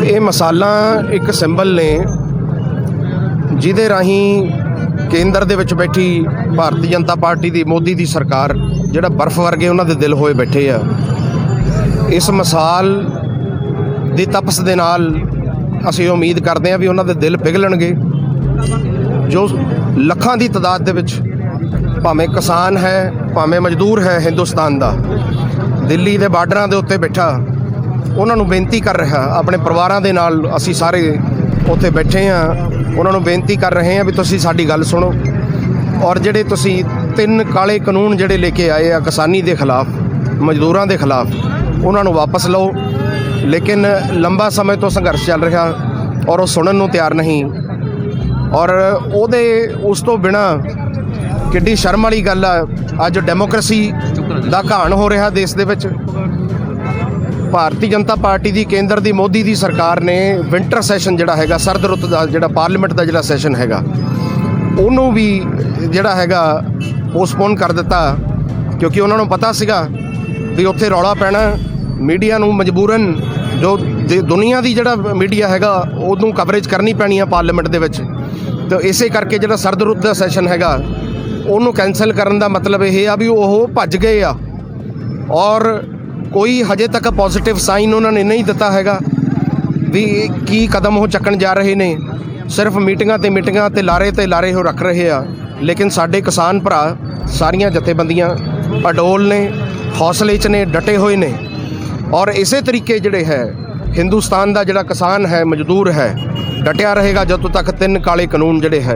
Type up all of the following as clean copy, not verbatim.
ਇਹ ਮਸਾਲਾ ਇੱਕ ਸਿੰਬਲ ਨੇ ਜਿਹਦੇ ਰਾਹੀਂ ਕੇਂਦਰ ਦੇ ਵਿੱਚ ਬੈਠੀ ਭਾਰਤੀ ਜਨਤਾ ਪਾਰਟੀ ਦੀ ਮੋਦੀ ਦੀ ਸਰਕਾਰ ਜਿਹੜਾ ਬਰਫ਼ ਵਰਗੇ ਉਹਨਾਂ ਦੇ ਦਿਲ ਹੋਏ ਬੈਠੇ ਆ। ਇਸ ਮਿਸਾਲ ਦੀ ਤਪਸ਼ ਦੇ ਨਾਲ ਅਸੀਂ ਉਮੀਦ ਕਰਦੇ ਹਾਂ ਵੀ ਉਹਨਾਂ ਦੇ ਦਿਲ ਪਿਘਲਣਗੇ। ਜੋ ਲੱਖਾਂ ਦੀ ਤਾਦਾਦ ਦੇ ਵਿੱਚ ਭਾਵੇਂ ਕਿਸਾਨ ਹੈ ਭਾਵੇਂ ਮਜ਼ਦੂਰ ਹੈ ਹਿੰਦੁਸਤਾਨ ਦਾ, ਦਿੱਲੀ ਦੇ ਬਾਰਡਰਾਂ ਦੇ ਉੱਤੇ ਬੈਠਾ ਉਹਨਾਂ ਨੂੰ ਬੇਨਤੀ ਕਰ ਰਿਹਾ, ਆਪਣੇ ਪਰਿਵਾਰਾਂ ਦੇ ਨਾਲ ਅਸੀਂ ਸਾਰੇ ਉੱਥੇ ਬੈਠੇ ਹਾਂ, ਉਹਨਾਂ ਨੂੰ ਬੇਨਤੀ ਕਰ ਰਹੇ ਹਾਂ ਵੀ ਤੁਸੀਂ ਸਾਡੀ ਗੱਲ ਸੁਣੋ ਔਰ ਜਿਹੜੇ ਤੁਸੀਂ 3 ਕਾਲੇ ਕਾਨੂੰਨ ਜਿਹੜੇ ਲੈ ਕੇ ਆਏ ਆ ਕਿਸਾਨੀ ਦੇ ਖਿਲਾਫ, ਮਜ਼ਦੂਰਾਂ ਦੇ ਖਿਲਾਫ, ਉਹਨਾਂ ਨੂੰ ਵਾਪਸ ਲਓ। ਲੇਕਿਨ ਲੰਬਾ ਸਮੇਂ ਤੋਂ ਸੰਘਰਸ਼ ਚੱਲ ਰਿਹਾ ਔਰ ਉਹ ਸੁਣਨ ਨੂੰ ਤਿਆਰ ਨਹੀਂ। ਔਰ ਉਸ ਤੋਂ ਬਿਨਾਂ ਕਿੱਡੀ ਸ਼ਰਮ ਵਾਲੀ ਗੱਲ ਆ, ਅੱਜ ਡੈਮੋਕ੍ਰੇਸੀ ਦਾ ਘਾਣ ਹੋ ਰਿਹਾ ਦੇਸ਼ ਦੇ ਵਿੱਚ। ਭਾਰਤੀ ਜਨਤਾ ਪਾਰਟੀ ਦੀ ਕੇਂਦਰ ਦੀ ਮੋਦੀ ਦੀ ਸਰਕਾਰ ਨੇ ਵਿੰਟਰ ਸੈਸ਼ਨ ਜਿਹੜਾ ਹੈਗਾ, ਸਰਦ ਰੁੱਤ ਦਾ ਜਿਹੜਾ ਪਾਰਲੀਮੈਂਟ ਦਾ ਜਿਹੜਾ ਸੈਸ਼ਨ ਹੈਗਾ, ਉਹਨੂੰ ਵੀ ਜਿਹੜਾ ਹੈਗਾ ਪੋਸਟਪੋਨ ਕਰ ਦਿੱਤਾ ਕਿਉਂਕਿ ਉਹਨਾਂ ਨੂੰ ਪਤਾ ਸੀਗਾ ਵੀ ਉੱਥੇ ਰੌਲਾ ਪੈਣਾ। ਮੀਡੀਆ ਨੂੰ ਮਜਬੂਰਨ ਜੋ ਦੁਨੀਆ ਦੀ ਜਿਹੜਾ ਮੀਡੀਆ ਹੈਗਾ ਉਹਨੂੰ ਕਵਰੇਜ ਕਰਨੀ ਪੈਣੀ ਆ ਪਾਰਲੀਮੈਂਟ ਦੇ ਵਿੱਚ। ਤਾਂ ਇਸੇ ਕਰਕੇ ਜਿਹੜਾ ਸਰਦ ਰੁੱਤ ਦਾ ਸੈਸ਼ਨ ਹੈਗਾ ਉਹਨੂੰ ਕੈਂਸਲ ਕਰਨ ਦਾ ਮਤਲਬ ਇਹ ਆ ਵੀ ਉਹ ਭੱਜ ਗਏ ਆ ਔਰ ਕੋਈ ਹਜੇ ਤੱਕ ਪੋਜ਼ਿਟਿਵ ਸਾਈਨ ਉਹਨਾਂ ਨੇ ਨਹੀਂ ਦਿੱਤਾ ਹੈਗਾ ਵੀ ਕੀ ਕਦਮ ਉਹ ਚੱਕਣ ਜਾ ਰਹੇ ਨੇ। ਸਿਰਫ ਮੀਟਿੰਗਾਂ ਤੇ ਲਾਰੇ ਉਹ ਰੱਖ ਰਹੇ ਆ। ਲੇਕਿਨ ਸਾਡੇ ਕਿਸਾਨ ਭਰਾ, ਸਾਰੀਆਂ ਜਥੇਬੰਦੀਆਂ ਅਡੋਲ ਨੇ, ਹੌਸਲੇ 'ਚ ਨੇ, ਡਟੇ ਹੋਏ ਨੇ ਔਰ ਇਸੇ ਤਰੀਕੇ ਜਿਹੜੇ ਹੈ ਹਿੰਦੁਸਤਾਨ ਦਾ ਜਿਹੜਾ ਕਿਸਾਨ ਹੈ, ਮਜ਼ਦੂਰ ਹੈ, ਡਟਿਆ ਰਹੇਗਾ ਜਦੋਂ ਤੱਕ 3 ਕਾਲੇ ਕਾਨੂੰਨ ਜਿਹੜੇ ਹੈ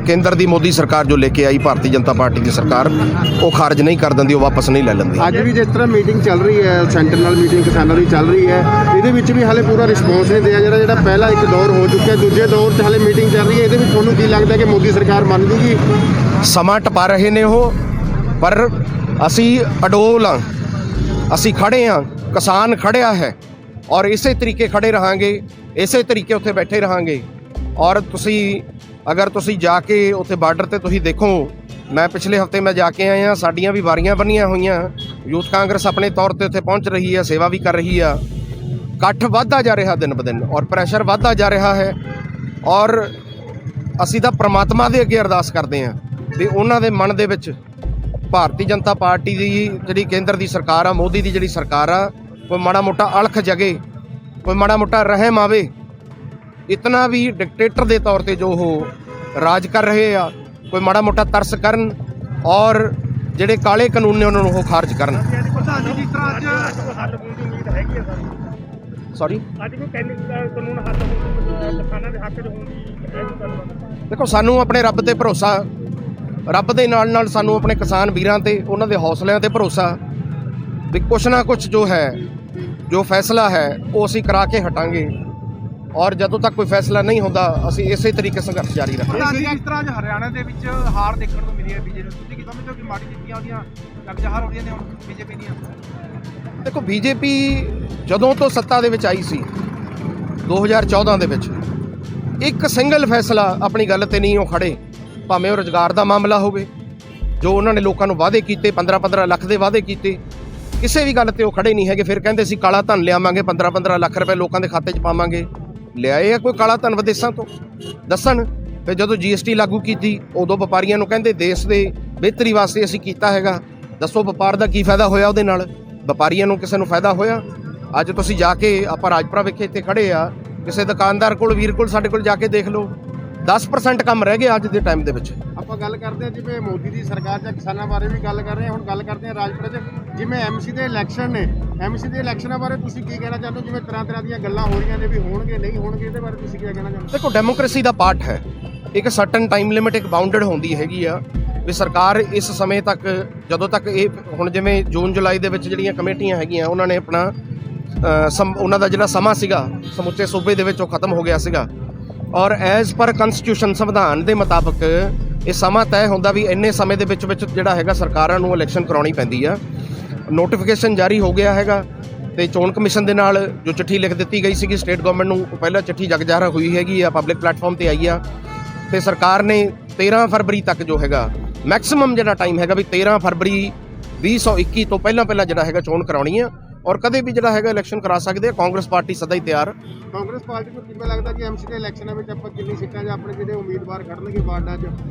ਕੇਂਦਰ ਦੀ ਮੋਦੀ ਸਰਕਾਰ ਜੋ ਲੈ ਕੇ ਆਈ ਭਾਰਤੀ ਜਨਤਾ ਪਾਰਟੀ ਦੀ ਸਰਕਾਰ, ਉਹ ਖਾਰਜ ਨਹੀਂ ਕਰ ਦਿੰਦੀ, ਉਹ ਵਾਪਸ ਨਹੀਂ ਲੈ ਲੈਂਦੀ। ਅੱਜ ਵੀ ਜਿਸ ਤਰ੍ਹਾਂ ਮੀਟਿੰਗ ਚੱਲ ਰਹੀ ਹੈ, ਸੈਂਟਰ ਨਾਲ ਮੀਟਿੰਗ ਕਿਸਾਨਾਂ ਦੀ ਚੱਲ ਰਹੀ ਹੈ, ਇਹਦੇ ਵਿੱਚ ਵੀ ਹਾਲੇ ਪੂਰਾ ਰਿਸਪੌਂਸ ਨਹੀਂ ਦਿਆ ਜਿਹੜਾ ਪਹਿਲਾ ਇੱਕ ਦੌਰ ਹੋ ਚੁੱਕਿਆ, ਦੂਜੇ ਦੌਰ 'ਚ ਹਾਲੇ ਮੀਟਿੰਗ ਚੱਲ ਰਹੀ ਹੈ। ਇਹਦੇ ਵਿੱਚ ਤੁਹਾਨੂੰ ਕੀ ਲੱਗਦਾ ਕਿ ਮੋਦੀ ਸਰਕਾਰ ਮੰਨ ਜੂਗੀ? ਸਮਾਂ ਟਪਾ ਰਹੇ ਨੇ ਉਹ, ਪਰ ਅਸੀਂ ਅਡੋਲ ਹਾਂ, ਅਸੀਂ ਖੜ੍ਹੇ ਹਾਂ, ਕਿਸਾਨ ਖੜ੍ਹਿਆ ਹੈ ਔਰ ਇਸੇ ਤਰੀਕੇ ਖੜ੍ਹੇ ਰਹਾਂਗੇ, ਇਸੇ ਤਰੀਕੇ ਉੱਥੇ ਬੈਠੇ ਰਹਾਂਗੇ। ਔਰ ਅਗਰ ਤੁਸੀਂ ਜਾ ਕੇ ਉੱਥੇ ਬਾਰਡਰ 'ਤੇ ਤੁਸੀਂ ਦੇਖੋ, ਮੈਂ ਪਿਛਲੇ ਹਫ਼ਤੇ ਮੈਂ ਜਾ ਕੇ ਆਇਆ, ਸਾਡੀਆਂ ਵੀ ਵਾਰੀਆਂ ਬੰਨੀਆਂ ਹੋਈਆਂ। ਯੂਥ ਕਾਂਗਰਸ ਆਪਣੇ ਤੌਰ 'ਤੇ ਉੱਥੇ ਪਹੁੰਚ ਰਹੀ ਹੈ, ਸੇਵਾ ਵੀ ਕਰ ਰਹੀ ਆ। ਇਕੱਠ ਵੱਧਦਾ ਜਾ ਰਿਹਾ ਦਿਨ ਬ ਦਿਨ ਔਰ ਪ੍ਰੈਸ਼ਰ ਵੱਧਦਾ ਜਾ ਰਿਹਾ ਹੈ ਔਰ ਅਸੀਂ ਤਾਂ ਪ੍ਰਮਾਤਮਾ ਦੇ ਅੱਗੇ ਅਰਦਾਸ ਕਰਦੇ ਹਾਂ ਵੀ ਉਹਨਾਂ ਦੇ ਮਨ ਦੇ ਵਿੱਚ ਭਾਰਤੀ ਜਨਤਾ ਪਾਰਟੀ ਦੀ ਜਿਹੜੀ ਕੇਂਦਰ ਦੀ ਸਰਕਾਰ ਆ, ਮੋਦੀ ਦੀ ਜਿਹੜੀ ਸਰਕਾਰ ਆ, ਕੋਈ ਮਾੜਾ ਮੋਟਾ ਅਲਖ ਜਗੇ, ਕੋਈ ਮਾੜਾ ਮੋਟਾ ਰਹਿਮ ਆਵੇ। ਇਤਨਾ ਵੀ ਡਿਕਟੇਟਰ ਦੇ ਤੌਰ 'ਤੇ ਜੋ ਉਹ ਰਾਜ ਕਰ ਰਹੇ ਆ, ਕੋਈ ਮਾੜਾ ਮੋਟਾ ਤਰਸ ਕਰਨ ਔਰ ਜਿਹੜੇ ਕਾਲੇ ਕਾਨੂੰਨ ਨੇ ਉਹਨਾਂ ਨੂੰ ਉਹ ਖਾਰਜ ਕਰਨ। ਸੌਰੀ, ਦੇਖੋ ਸਾਨੂੰ ਆਪਣੇ ਰੱਬ ਤੇ ਭਰੋਸਾ, ਰੱਬ ਦੇ ਨਾਲ ਸਾਨੂੰ ਆਪਣੇ ਕਿਸਾਨ ਵੀਰਾਂ ਤੇ, ਉਹਨਾਂ ਦੇ ਹੌਸਲਿਆਂ ਤੇ ਭਰੋਸਾ ਵੀ ਕੁਛ ਨਾ ਕੁਛ ਜੋ ਹੈ, ਜੋ ਫੈਸਲਾ ਹੈ ਉਹ ਅਸੀਂ ਕਰਾ ਕੇ ਹਟਾਂਗੇ ਔਰ ਜਦੋਂ ਤੱਕ ਕੋਈ ਫੈਸਲਾ ਨਹੀਂ ਹੁੰਦਾ ਅਸੀਂ ਇਸੇ ਤਰੀਕੇ ਸੰਘਰਸ਼ ਜਾਰੀ ਰੱਖਾਂਗੇ। ਇਸ ਤਰ੍ਹਾਂ ਅੱਜ ਹਰਿਆਣਾ ਦੇ ਵਿੱਚ ਹਾਰ ਦੇਖਣ ਨੂੰ ਮਿਲੀ ਹੈ ਬੀਜੇਪੀ ਨੂੰ, ਤੁਸੀਂ ਕੀ ਸਮਝਦੇ ਹੋ ਕਿ ਮਾੜੀ ਜਿੱਤੀਆਂ ਉਹਦੀਆਂ ਕਬਜ਼ਾ ਹੋ ਰਹੀਆਂ ਨੇ ਹੁਣ ਬੀਜੇਪੀ ਦੀਆਂ? ਦੇਖੋ, ਬੀਜੇਪੀ ਜਦੋਂ ਤੋਂ ਸੱਤਾ ਦੇ ਵਿੱਚ ਆਈ ਸੀ 2014 ਦੇ ਵਿੱਚ, ਇੱਕ ਸਿੰਗਲ ਫੈਸਲਾ ਆਪਣੀ ਗੱਲ ਤੇ ਨਹੀਂ ਉਹ ਖੜੇ, ਭਾਵੇਂ ਉਹ ਰੁਜ਼ਗਾਰ ਦਾ ਮਾਮਲਾ ਹੋਵੇ, ਜੋ ਉਹਨਾਂ ਨੇ ਲੋਕਾਂ ਨੂੰ ਵਾਅਦੇ ਕੀਤੇ, 15-15 ਲੱਖ ਦੇ ਵਾਅਦੇ ਕੀਤੇ, ਕਿਸੇ ਵੀ ਗੱਲ ਤੇ ਉਹ ਖੜੇ ਨਹੀਂ ਹੈਗੇ। ਫਿਰ ਕਹਿੰਦੇ ਸੀ ਕਾਲਾ ਧਨ ਲਿਆਵਾਂਗੇ, 15-15 ਲੱਖ ਰੁਪਏ ਲੋਕਾਂ ਦੇ ਖਾਤੇ 'ਚ ਪਾਵਾਂਗੇ। ਲਿਆਏ ਆ ਕੋਈ ਕਾਲਾ ਧਨ ਵਿਦੇਸ਼ਾਂ ਤੋਂ? ਦੱਸਣ। ਫਿਰ ਜਦੋਂ GST ਲਾਗੂ ਕੀਤੀ ਉਦੋਂ ਵਪਾਰੀਆਂ ਨੂੰ ਕਹਿੰਦੇ ਦੇਸ਼ ਦੇ ਬਿਹਤਰੀ ਵਾਸਤੇ ਅਸੀਂ ਕੀਤਾ ਹੈਗਾ। ਦੱਸੋ ਵਪਾਰ ਦਾ ਕੀ ਫਾਇਦਾ ਹੋਇਆ ਉਹਦੇ ਨਾਲ? ਵਪਾਰੀਆਂ ਨੂੰ ਕਿਸੇ ਨੂੰ ਫਾਇਦਾ ਹੋਇਆ? ਅੱਜ ਤੁਸੀਂ ਜਾ ਕੇ ਆਪਾਂ ਰਾਜਪੁਰਾ ਵਿਖੇ ਇੱਥੇ ਖੜੇ ਆ, ਕਿਸੇ ਦੁਕਾਨਦਾਰ ਕੋਲ, ਵੀਰ ਕੋਲ, ਸਾਡੇ ਕੋਲ ਜਾ ਕੇ ਦੇਖ ਲਓ, 10% ਕੰਮ ਰਹਿ ਗਿਆ ਅੱਜ ਦੇ ਟਾਈਮ ਦੇ ਵਿੱਚ। ਆਪਾਂ ਗੱਲ ਕਰਦੇ ਹਾਂ ਜਿਵੇਂ ਮੋਦੀ ਦੀ ਸਰਕਾਰ ਜਾਂ ਕਿਸਾਨਾਂ ਬਾਰੇ ਵੀ ਗੱਲ ਕਰ ਰਹੇ ਹਾਂ, ਹੁਣ ਗੱਲ ਕਰਦੇ ਹਾਂ ਰਾਜਪੁਰਾ 'ਚ ਜਿਵੇਂ MC ਦੇ ਇਲੈਕਸ਼ਨ ਨੇ, MC ਦੇ ਇਲੈਕਸ਼ਨਾਂ ਬਾਰੇ ਤੁਸੀਂ ਕੀ ਕਹਿਣਾ ਚਾਹੁੰਦੇ ਹੋ? ਜਿਵੇਂ ਤਰ੍ਹਾਂ ਦੀਆਂ ਗੱਲਾਂ ਹੋ ਰਹੀਆਂ ਨੇ ਵੀ ਹੋਣਗੇ ਨਹੀਂ ਹੋਣਗੇ, ਇਹਦੇ ਬਾਰੇ ਤੁਸੀਂ ਕੀ ਕਹਿਣਾ ਚਾਹੁੰਦੇ ਹੋ? ਦੇਖੋ, ਡੈਮੋਕ੍ਰੇਸੀ ਦਾ ਪਾਰਟ ਹੈ, ਇੱਕ ਸਰਟਨ ਟਾਈਮ ਲਿਮਿਟ, ਇੱਕ ਬਾਉਂਡਡ ਹੁੰਦੀ ਹੈਗੀ ਆ ਵੀ ਸਰਕਾਰ ਇਸ ਸਮੇਂ ਤੱਕ, ਜਦੋਂ ਤੱਕ ਇਹ ਹੁਣ ਜਿਵੇਂ ਜੂਨ ਜੁਲਾਈ ਦੇ ਵਿੱਚ ਜਿਹੜੀਆਂ ਕਮੇਟੀਆਂ ਹੈਗੀਆਂ ਉਹਨਾਂ ਨੇ ਆਪਣਾ ਉਹਨਾਂ ਦਾ ਜਿਹੜਾ ਸਮਾਂ ਸੀਗਾ ਸਮੁੱਚੇ ਸੂਬੇ ਦੇ ਵਿੱਚ ਉਹ ਖਤਮ ਹੋ ਗਿਆ ਸੀਗਾ ਔਰ ਐਜ਼ ਪਰ ਕਨਸਟੀਟਿਊਸ਼ਨ, ਸੰਵਿਧਾਨ ਦੇ ਮੁਤਾਬਕ ਇਹ ਸਮਾਂ ਤੈਅ ਹੁੰਦਾ ਵੀ ਇੰਨੇ ਸਮੇਂ ਦੇ ਵਿੱਚ ਜਿਹੜਾ ਹੈਗਾ ਸਰਕਾਰਾਂ ਨੂੰ ਇਲੈਕਸ਼ਨ ਕਰਾਉਣੀ ਪੈਂਦੀ ਆ। ਨੋਟੀਫਿਕੇਸ਼ਨ ਜਾਰੀ ਹੋ ਗਿਆ ਹੈਗਾ ਤੇ ਚੋਣ ਕਮਿਸ਼ਨ ਦੇ ਨਾਲ ਜੋ ਚਿੱਠੀ ਲਿਖ ਦਿੱਤੀ ਗਈ ਸੀਗੀ ਸਟੇਟ ਗਵਰਨਮੈਂਟ ਨੂੰ, ਪਹਿਲਾਂ ਚਿੱਠੀ ਜਗਜ਼ਾਹਰ ਹੋਈ ਹੈਗੀ ਆ, ਪਬਲਿਕ ਪਲੇਟਫਾਰਮ ਤੇ ਆਈ ਆ ਤੇ ਸਰਕਾਰ ਨੇ 13 ਫਰਵਰੀ ਤੱਕ ਜੋ ਹੈਗਾ ਮੈਕਸਿਮਮ ਜਿਹੜਾ ਟਾਈਮ ਹੈਗਾ ਵੀ 13 ਫਰਵਰੀ 2021 ਤੋਂ ਪਹਿਲਾਂ ਜਿਹੜਾ ਹੈਗਾ ਚੋਣ ਕਰਾਉਣੀ ਆ ਔਰ ਕਦੇ ਵੀ ਜਿਹੜਾ ਹੈਗਾ ਇਲੈਕਸ਼ਨ ਕਰਾ ਸਕਦੇ ਆ। ਕਾਂਗਰਸ ਪਾਰਟੀ ਸਦਾ ਹੀ ਤਿਆਰ। ਕਾਂਗਰਸ ਪਾਰਟੀ ਨੂੰ ਕਿਵੇਂ ਲੱਗਦਾ ਕਿ ਐਮਸੀ ਦੇ ਇਲੈਕਸ਼ਨਾਂ ਵਿੱਚ ਆਪਾਂ ਕਿੰਨੀ ਸੀਟਾਂ ਜਾਂ ਆਪਣੇ ਜਿਹੜੇ ਉਮੀਦਵਾਰ ਖੜਨਗੇ ਵਾਰਡਾਂ 'ਚ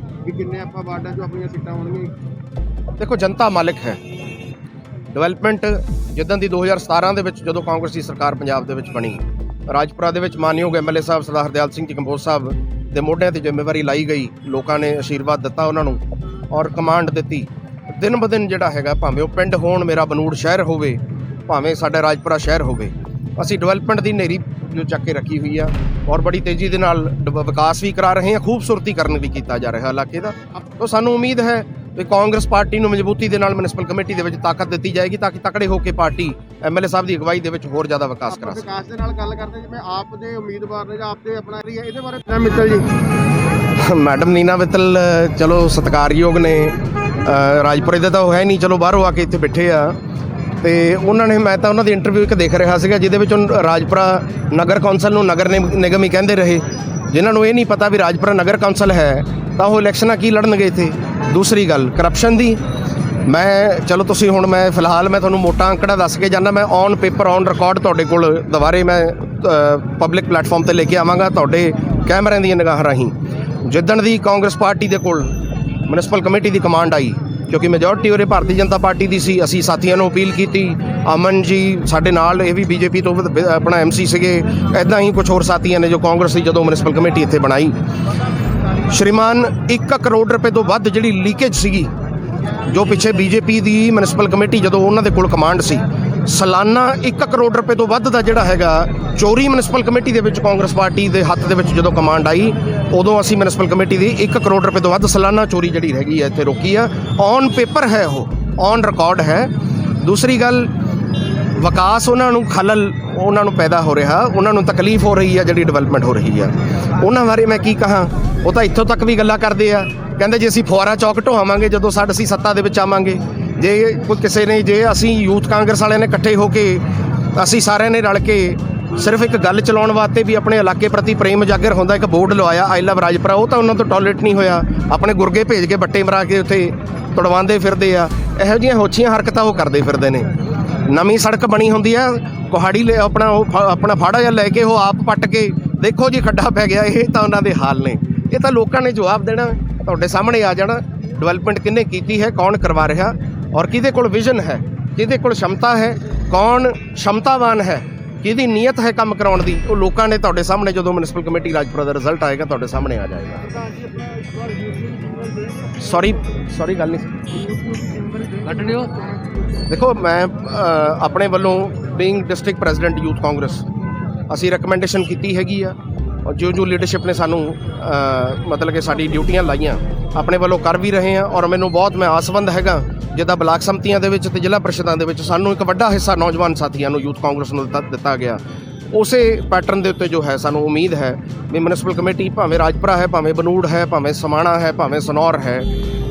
ਵੀ ਕਿੰਨੇ ਆਪਾਂ ਵਾਰਡਾਂ 'ਚ ਆਪਣੀਆਂ ਸੀਟਾਂ ਹੋਣਗੀਆਂ? ਦੇਖੋ ਜਨਤਾ ਮਾਲਿਕ ਹੈ। ਡਿਵੈਲਪਮੈਂਟ ਜਿੱਦਾਂ ਦੀ 2017 ਦੇ ਵਿੱਚ ਜਦੋਂ ਕਾਂਗਰਸ ਦੀ ਸਰਕਾਰ ਪੰਜਾਬ ਦੇ ਵਿੱਚ ਬਣੀ, ਰਾਜਪੁਰਾ ਦੇ ਵਿੱਚ ਮਾਨਯੋਗ ਐਮਐਲਏ ਸਾਹਿਬ ਸਰਦਾਰ ਹਰਦਿਆਲ ਸਿੰਘ ਜੀ ਕੰਬੋਜ ਸਾਹਿਬ ਦੇ ਮੋਢਿਆਂ ਤੇ ਜ਼ਿੰਮੇਵਾਰੀ ਲਾਈ ਗਈ। ਲੋਕਾਂ ਨੇ ਆਸ਼ੀਰਵਾਦ ਦਿੱਤਾ ਉਹਨਾਂ ਨੂੰ ਔਰ ਕਮਾਂਡ ਦਿੱਤੀ। ਦਿਨ ਬ ਦਿਨ ਜਿਹੜਾ ਹੈਗਾ, ਭਾਵੇਂ ਉਹ ਪਿੰਡ ਹੋਣ, ਮੇਰਾ ਬਨੂੜ ਸ਼ਹਿਰ ਹੋਵੇ, ਭਾਵੇਂ ਸਾਡਾ ਰਾਜਪੁਰਾ ਸ਼ਹਿਰ ਹੋਵੇ, ਅਸੀਂ ਡਿਵੈਲਪਮੈਂਟ ਦੀ ਨੇਰੀ ਜੋ ਚੱਕ ਕੇ ਰੱਖੀ ਹੋਈ ਆ ਔਰ ਬੜੀ ਤੇਜ਼ੀ ਦੇ ਨਾਲ ਵਿਕਾਸ ਵੀ ਕਰਾ ਰਹੇ ਹਾਂ, ਖੂਬਸੂਰਤੀਕਰਨ ਵੀ ਕੀਤਾ ਜਾ ਰਿਹਾ ਇਲਾਕੇ ਦਾ। ਤਾਂ ਸਾਨੂੰ ਉਮੀਦ ਹੈ ਵੀ ਕਾਂਗਰਸ ਪਾਰਟੀ ਨੂੰ ਮਜ਼ਬੂਤੀ ਦੇ ਨਾਲ ਮਿਊਨਿਸਪਲ ਕਮੇਟੀ ਦੇ ਵਿੱਚ ਤਾਕਤ ਦਿੱਤੀ ਜਾਏਗੀ ਤਾਂ ਕਿ ਤਕੜੇ ਹੋ ਕੇ ਪਾਰਟੀ ਐਮਐਲਏ ਸਾਹਿਬ ਦੀ ਅਗਵਾਈ ਦੇ ਵਿੱਚ ਹੋਰ ਜ਼ਿਆਦਾ ਵਿਕਾਸ ਕਰਾ ਸਕੇ। ਵਿਕਾਸ ਦੇ ਨਾਲ ਗੱਲ ਕਰਦੇ ਜਿਵੇਂ ਆਪ ਦੇ ਉਮੀਦਵਾਰ ਨੇ ਜਾਂ ਆਪ ਦੇ ਆਪਣਾ ਇਹਦੇ ਬਾਰੇ ਨੀਨਾ ਮਿੱਤਲ ਜੀ। ਮੈਡਮ ਨੀਨਾ ਮਿੱਤਲ ਚਲੋ ਸਤਿਕਾਰਯੋਗ ਨੇ, ਰਾਜਪੁਰੇ ਦੇ ਤਾਂ ਉਹ ਹੈ ਨਹੀਂ, ਚਲੋ ਬਾਹਰੋਂ ਆ ਕੇ ਇੱਥੇ ਬੈਠੇ ਆ। ਤੇ ਉਹਨਾਂ ਨੇ, ਮੈਂ ਤਾਂ ਉਹਨਾਂ ਦੀ ਇੰਟਰਵਿਊ ਇੱਕ ਦੇਖ ਰਿਹਾ ਸੀਗਾ ਜਿਹਦੇ ਵਿੱਚ ਰਾਜਪੁਰਾ ਨਗਰ ਕੌਂਸਲ ਨੂੰ ਨਗਰ ਨਿਗਮ ਹੀ ਕਹਿੰਦੇ ਰਹੇ। ਜਿਨ੍ਹਾਂ ਨੂੰ ਇਹ ਨਹੀਂ ਪਤਾ ਵੀ ਰਾਜਪੁਰਾ ਨਗਰ ਕੌਂਸਲ ਹੈ ਤਾਂ ਉਹ ਇਲੈਕਸ਼ਨਾਂ ਕੀ ਲੜਨਗੇ ਇੱਥੇ। ਦੂਸਰੀ ਗੱਲ ਕਰਪਸ਼ਨ ਦੀ, ਮੈਂ ਚਲੋ ਤੁਸੀਂ ਹੁਣ ਮੈਂ ਫਿਲਹਾਲ ਮੈਂ ਤੁਹਾਨੂੰ ਮੋਟਾ ਅੰਕੜਾ ਦੱਸ ਕੇ ਜਾਂਦਾ। ਮੈਂ ਔਨ ਪੇਪਰ ਔਨ ਰਿਕਾਰਡ ਤੁਹਾਡੇ ਕੋਲ ਦੁਬਾਰੇ ਮੈਂ ਪਬਲਿਕ ਪਲੇਟਫਾਰਮ ਤੇ ਲੈ ਕੇ ਆਵਾਂਗਾ ਤੁਹਾਡੇ ਕੈਮਰਿਆਂ ਦੀਆਂ ਨਿਗਾਹਾਂ ਰਾਹੀਂ। ਜਿੱਦਣ ਦੀ ਕਾਂਗਰਸ ਪਾਰਟੀ ਦੇ ਕੋਲ ਮਿਊਨਿਸਪਲ ਕਮੇਟੀ ਦੀ ਕਮਾਂਡ ਆਈ, ਕਿਉਂਕਿ ਮੈਜੋਰਟੀ ਉਰੇ ਭਾਰਤੀ ਜਨਤਾ ਪਾਰਟੀ ਦੀ ਸੀ, ਅਸੀਂ ਸਾਥੀਆਂ ਨੂੰ ਅਪੀਲ ਕੀਤੀ। ਅਮਨ ਜੀ ਸਾਡੇ ਨਾਲ, ਇਹ ਵੀ ਬੀਜੇਪੀ ਤੋਂ ਆਪਣਾ ਐਮਸੀ ਸੀਗੇ। ਇੱਦਾਂ ਹੀ ਕੁਝ ਹੋਰ ਸਾਥੀਆਂ ਨੇ ਜੋ ਕਾਂਗਰਸ ਦੀ ਜਦੋਂ ਮਿਊਨਿਸਪਲ ਕਮੇਟੀ ਇੱਥੇ ਬਣਾਈ, ਸ਼੍ਰੀਮਾਨ 1 ਕਰੋੜ ਰੁਪਏ ਤੋਂ ਵੱਧ ਜਿਹੜੀ ਲੀਕੇਜ ਸੀਗੀ, ਜੋ ਪਿੱਛੇ ਬੀਜੇਪੀ ਦੀ ਮਿਊਨਿਸਪਲ ਕਮੇਟੀ ਜਦੋਂ ਉਹਨਾਂ ਦੇ ਕੋਲ ਕਮਾਂਡ ਸੀ, ਸਾਲਾਨਾ 1 ਕਰੋੜ ਰੁਪਏ ਤੋਂ ਵੱਧ ਦਾ ਜਿਹੜਾ ਹੈਗਾ ਚੋਰੀ ਮਿਊਨਿਸਪਲ ਕਮੇਟੀ ਦੇ ਵਿੱਚ ਕਾਂਗਰਸ ਪਾਰਟੀ ਦੇ ਹੱਥ ਦੇ ਵਿੱਚ ਜਦੋਂ ਕਮਾਂਡ ਆਈ, ਉਦੋਂ ਅਸੀਂ ਮਿਊਨਿਸਪਲ ਕਮੇਟੀ ਦੀ 1 ਕਰੋੜ ਰੁਪਏ ਤੋਂ ਵੱਧ ਸਾਲਾਨਾ ਚੋਰੀ ਜਿਹੜੀ ਹੈਗੀ ਹੈ ਇੱਥੇ ਰੋਕੀ ਆ। ਔਨ ਪੇਪਰ ਹੈ, ਉਹ ਔਨ ਰਿਕਾਰਡ ਹੈ। ਦੂਸਰੀ ਗੱਲ, ਵਿਕਾਸ ਉਹਨਾਂ ਨੂੰ ਖਲਲ ਉਹਨਾਂ ਨੂੰ ਪੈਦਾ ਹੋ ਰਿਹਾ, ਉਹਨਾਂ ਨੂੰ ਤਕਲੀਫ ਹੋ ਰਹੀ ਹੈ ਜਿਹੜੀ ਡਿਵੈਲਪਮੈਂਟ ਹੋ ਰਹੀ ਆ। ਉਹਨਾਂ ਬਾਰੇ ਮੈਂ ਕੀ ਕਹਾਂ, ਉਹ ਤਾਂ ਇੱਥੋਂ ਤੱਕ ਵੀ ਗੱਲਾਂ ਕਰਦੇ ਆ, ਕਹਿੰਦੇ ਜੇ ਅਸੀਂ ਫੁਆਰਾ ਚੌਕ ਢੋਵਾਂਗੇ ਜਦੋਂ ਅਸੀਂ ਸੱਤਾ ਦੇ ਵਿੱਚ ਆਵਾਂਗੇ। ਜੇ ਕੋਈ ਕਿਸੇ ਨੇ, ਜੇ ਅਸੀਂ ਯੂਥ ਕਾਂਗਰਸ ਵਾਲਿਆਂ ਨੇ ਇਕੱਠੇ ਹੋ ਕੇ, ਅਸੀਂ ਸਾਰਿਆਂ ਨੇ ਰਲ ਕੇ ਸਿਰਫ ਇੱਕ ਗੱਲ ਚਲਾਉਣ ਵਾਸਤੇ ਵੀ ਆਪਣੇ ਇਲਾਕੇ ਪ੍ਰਤੀ ਪ੍ਰੇਮ ਉਜਾਗਰ ਹੁੰਦਾ, ਇੱਕ ਬੋਰਡ ਲਵਾਇਆ ਆਈ ਲਵ ਰਾਜਪੁਰਾ, ਉਹ ਤਾਂ ਉਹਨਾਂ ਤੋਂ ਟੋਲਰੇਟ ਨਹੀਂ ਹੋਇਆ। ਆਪਣੇ ਗੁਰਗੇ ਭੇਜ ਕੇ ਬੱਟੇ ਮਰਾ ਕੇ ਉੱਥੇ ਤੁੜਵਾਉਂਦੇ ਫਿਰਦੇ ਆ। ਇਹੋ ਜਿਹੀਆਂ ਹੋਛੀਆਂ ਹਰਕਤਾਂ ਉਹ ਕਰਦੇ ਫਿਰਦੇ ਨੇ। ਨਵੀਂ ਸੜਕ ਬਣੀ ਹੁੰਦੀ ਆ, ਕੁਹਾੜੀ ਲੈ ਆਪਣਾ ਫਾੜਾ ਜਿਹਾ ਲੈ ਕੇ ਉਹ ਆਪ ਪੱਟ ਕੇ ਦੇਖੋ ਜੀ ਖੱਡਾ ਪੈ ਗਿਆ। ਇਹ ਤਾਂ ਉਹਨਾਂ ਦੇ ਹਾਲ ਨੇ। ਇਹ ਤਾਂ ਲੋਕਾਂ ਨੇ ਜਵਾਬ ਦੇਣਾ, ਤੁਹਾਡੇ ਸਾਹਮਣੇ ਆ ਜਾਣਾ। ਡਿਵੈਲਪਮੈਂਟ ਕਿਹਨੇ ਕੀਤੀ ਹੈ, ਕੌਣ ਕਰਵਾ ਰਿਹਾ, ਔਰ ਕਿਹਦੇ ਕੋਲ ਵਿਜ਼ਨ ਹੈ, ਕਿਹਦੇ ਕੋਲ ਸ਼ਮਤਾ ਹੈ, ਕੌਣ ਸ਼ਮਤਾਵਾਨ ਹੈ, ਕਿਹਦੀ ਨੀਅਤ ਹੈ ਕੰਮ ਕਰਾਉਣ ਦੀ, ਉਹ ਲੋਕਾਂ ਨੇ ਤੁਹਾਡੇ ਸਾਹਮਣੇ ਜਦੋਂ ਮਿਊਨਿਸਪਲ ਕਮੇਟੀ ਰਾਜਪੁਰਾ ਦਾ ਰਿਜ਼ਲਟ ਆਏਗਾ ਤੁਹਾਡੇ ਸਾਹਮਣੇ ਆ ਜਾਏਗਾ। ਸੌਰੀ ਗੱਲ ਨਹੀਂ ਕੱਟ ਲਿਓ। ਦੇਖੋ ਮੈਂ ਆਪਣੇ ਵੱਲੋਂ being district president youth Congress, ਅਸੀਂ ਰეკਮੈਂਡੇਸ਼ਨ ਕੀਤੀ ਹੈਗੀ ਆ ਔਰ ਜੋ ਲੀਡਰਸ਼ਿਪ ਨੇ ਸਾਨੂੰ ਮਤਲਬ ਕਿ ਸਾਡੀ ਡਿਊਟੀਆਂ ਲਾਈਆਂ, ਆਪਣੇ ਵੱਲੋਂ ਕਰ ਵੀ ਰਹੇ ਹਾਂ। ਔਰ ਮੈਨੂੰ ਬਹੁਤ ਮੈਂ ਆਸਵੰਦ ਹੈਗਾ, ਜਿੱਦਾਂ ਬਲਾਕ ਸੰਮਤੀਆਂ ਦੇ ਵਿੱਚ ਤੇ ਜ਼ਿਲ੍ਹਾ ਪ੍ਰੀਸ਼ਦਾਂ ਦੇ ਵਿੱਚ ਸਾਨੂੰ ਇੱਕ ਵੱਡਾ ਹਿੱਸਾ ਨੌਜਵਾਨ ਸਾਥੀਆਂ ਨੂੰ ਯੂਥ ਕਾਂਗਰਸ ਨੂੰ ਦਿੱਤਾ ਗਿਆ। ਉਸੇ ਪੈਟਰਨ ਦੇ ਉੱਤੇ ਜੋ ਹੈ ਸਾਨੂੰ ਉਮੀਦ ਹੈ ਵੀ ਮਿਊਨਿਸਪਲ ਕਮੇਟੀ ਭਾਵੇਂ ਰਾਜਪੁਰਾ ਹੈ, ਭਾਵੇਂ ਬਨੂੜ ਹੈ, ਭਾਵੇਂ ਸਮਾਣਾ ਹੈ, ਭਾਵੇਂ ਸਨੌਰ ਹੈ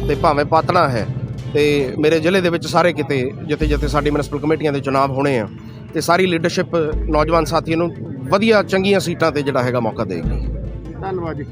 ਤੇ ਭਾਵੇਂ ਪਾਤਣਾ ਹੈ, ਤੇ ਮੇਰੇ ਜ਼ਿਲ੍ਹੇ ਦੇ ਵਿੱਚ ਸਾਰੇ ਕਿਤੇ ਜਿੱਥੇ ਸਾਡੀ ਮਿਊਨਿਸਪਲ ਕਮੇਟੀਆਂ ਦੇ ਚੁਣਾਵ ਹੋਣੇ ਆ, ਤੇ ਸਾਰੀ ਲੀਡਰਸ਼ਿਪ ਨੌਜਵਾਨ ਸਾਥੀਆਂ ਨੂੰ ਵਧੀਆ ਚੰਗੀਆਂ ਸੀਟਾਂ ਤੇ ਜਿਹੜਾ ਹੈਗਾ ਮੌਕਾ ਦੇਗੀ। ਧੰਨਵਾਦ ਜੀ।